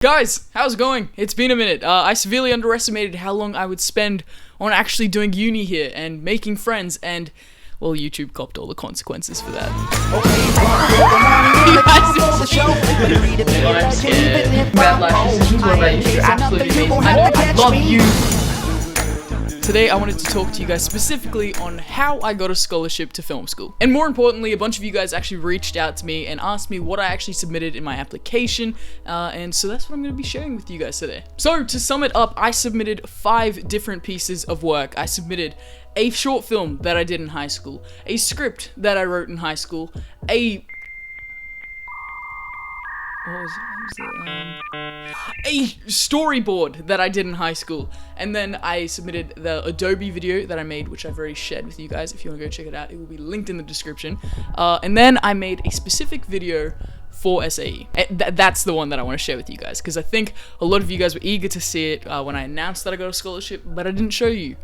Guys, how's it going? It's been a minute. I severely underestimated how long I would spend on actually doing uni here and making friends, and, well, YouTube copped all the consequences for that. I'm scared. Bad life decisions. What about you? You're absolutely amazing. I love you. Today I wanted to talk to you guys specifically on how I got a scholarship to film school. And more importantly, a bunch of you guys actually reached out to me and asked me what I actually submitted in my application, and so that's what I'm going to be sharing with you guys today. So to sum it up, I submitted 5 different pieces of work. I submitted a short film that I did in high school, a script that I wrote in high school, a storyboard that I did in high school, and then I submitted the Adobe video that I made, which I've already shared with you guys. If you want to go check it out, it will be linked in the description. And then I made a specific video for SAE. That's the one that I want to share with you guys, because I think a lot of you guys were eager to see it when I announced that I got a scholarship, but I didn't show you.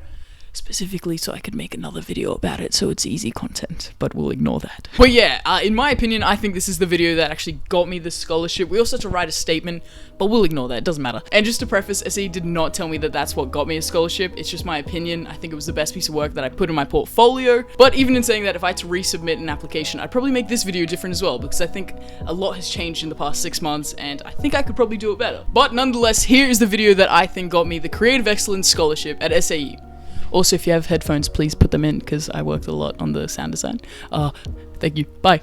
Specifically so I could make another video about it, so it's easy content, but we'll ignore that. But yeah, in my opinion, I think this is the video that actually got me the scholarship. We also had to write a statement, but we'll ignore that, it doesn't matter. And just to preface, SAE did not tell me that that's what got me a scholarship. It's just my opinion. I think it was the best piece of work that I put in my portfolio. But even in saying that, if I had to resubmit an application, I'd probably make this video different as well, because I think a lot has changed in the past 6 months, and I think I could probably do it better. But nonetheless, here is the video that I think got me the Creative Excellence Scholarship at SAE. Also, if you have headphones, please put them in, because I worked a lot on the sound design. Thank you. Bye.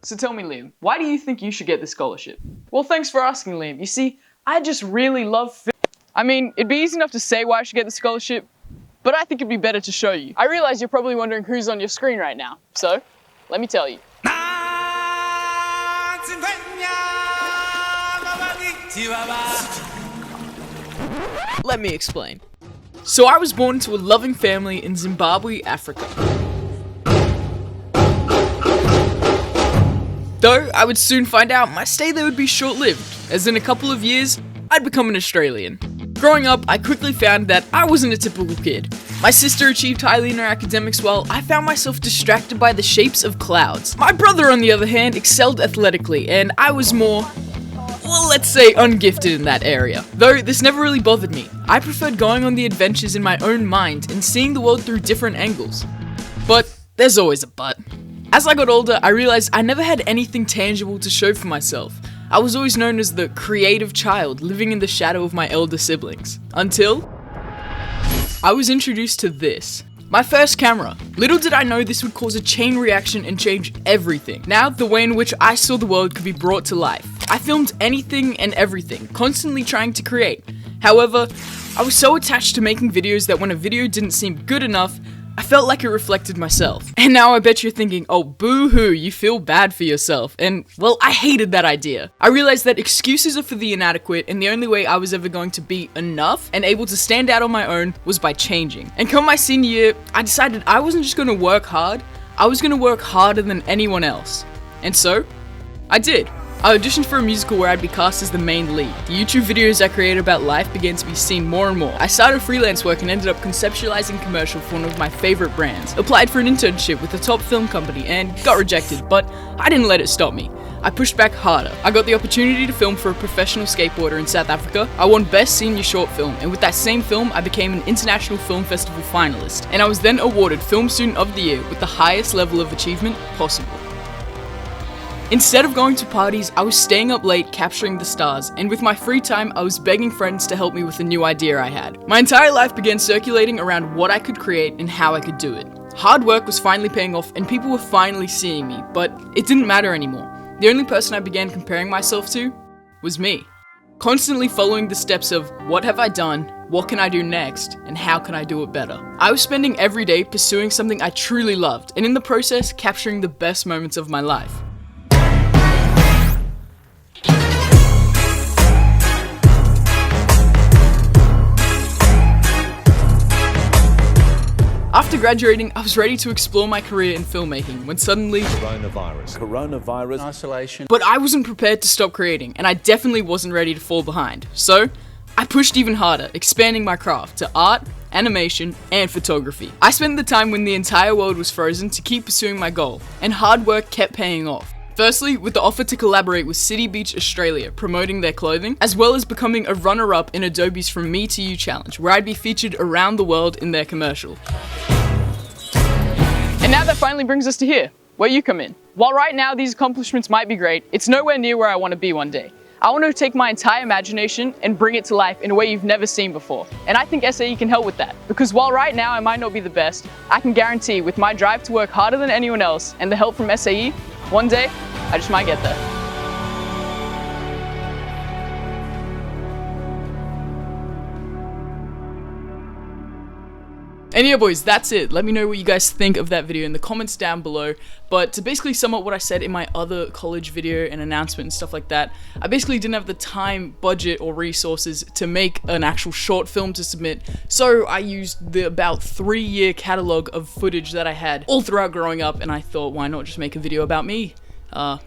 So tell me, Liam, why do you think you should get this scholarship? Well, thanks for asking, Liam. You see, I just really love film. I mean, it'd be easy enough to say why I should get the scholarship, but I think it'd be better to show you. I realize you're probably wondering who's on your screen right now, so let me tell you. Let me explain. So I was born to a loving family in Zimbabwe, Africa. Though I would soon find out my stay there would be short-lived, as in a couple of years, I'd become an Australian. Growing up, I quickly found that I wasn't a typical kid. My sister achieved highly in her academics while I found myself distracted by the shapes of clouds. My brother, on the other hand, excelled athletically, and I was more, well, let's say ungifted in that area. Though this never really bothered me. I preferred going on the adventures in my own mind and seeing the world through different angles. But there's always a but. As I got older, I realized I never had anything tangible to show for myself. I was always known as the creative child living in the shadow of my elder siblings. Until I was introduced to this. My first camera. Little did I know this would cause a chain reaction and change everything. Now, the way in which I saw the world could be brought to life. I filmed anything and everything, constantly trying to create. However, I was so attached to making videos that when a video didn't seem good enough, I felt like it reflected myself. And now I bet you're thinking, oh boo-hoo, you feel bad for yourself. And, well, I hated that idea. I realized that excuses are for the inadequate, and the only way I was ever going to be enough and able to stand out on my own was by changing. And come my senior year, I decided I wasn't just going to work hard, I was going to work harder than anyone else. And so, I did. I auditioned for a musical where I'd be cast as the main lead. The YouTube videos I created about life began to be seen more and more. I started freelance work and ended up conceptualizing a commercial for one of my favorite brands. Applied for an internship with a top film company and got rejected, but I didn't let it stop me. I pushed back harder. I got the opportunity to film for a professional skateboarder in South Africa. I won Best Senior Short Film, and with that same film, I became an International Film Festival finalist. And I was then awarded Film Student of the Year with the highest level of achievement possible. Instead of going to parties, I was staying up late capturing the stars, and with my free time, I was begging friends to help me with a new idea I had. My entire life began circulating around what I could create and how I could do it. Hard work was finally paying off, and people were finally seeing me, but it didn't matter anymore. The only person I began comparing myself to was me. Constantly following the steps of what have I done, what can I do next, and how can I do it better. I was spending every day pursuing something I truly loved, and in the process, capturing the best moments of my life. After graduating, I was ready to explore my career in filmmaking when suddenly coronavirus, isolation. But I wasn't prepared to stop creating, and I definitely wasn't ready to fall behind. So, I pushed even harder, expanding my craft to art, animation, and photography. I spent the time when the entire world was frozen to keep pursuing my goal, and hard work kept paying off. Firstly, with the offer to collaborate with City Beach Australia, promoting their clothing, as well as becoming a runner-up in Adobe's From Me to You challenge, where I'd be featured around the world in their commercial. And now that finally brings us to here, where you come in. While right now these accomplishments might be great, it's nowhere near where I want to be one day. I want to take my entire imagination and bring it to life in a way you've never seen before. And I think SAE can help with that. Because while right now I might not be the best, I can guarantee with my drive to work harder than anyone else and the help from SAE, one day, I just might get there. And yeah, boys, that's it. Let me know what you guys think of that video in the comments down below. But to basically sum up what I said in my other college video and announcement and stuff like that, I basically didn't have the time, budget, or resources to make an actual short film to submit, so I used the about 3-year catalog of footage that I had all throughout growing up, and I thought, why not just make a video about me? And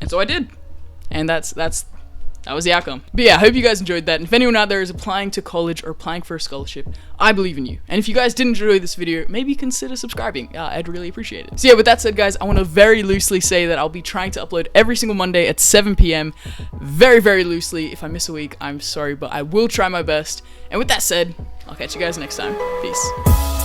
so I did. And that was the outcome. But yeah, I hope you guys enjoyed that. And if anyone out there is applying to college or applying for a scholarship, I believe in you. And if you guys did enjoy this video, maybe consider subscribing. I'd really appreciate it. So yeah, with that said, guys, I want to very loosely say that I'll be trying to upload every single Monday at 7 p.m. Very, very loosely. If I miss a week, I'm sorry, but I will try my best. And with that said, I'll catch you guys next time. Peace.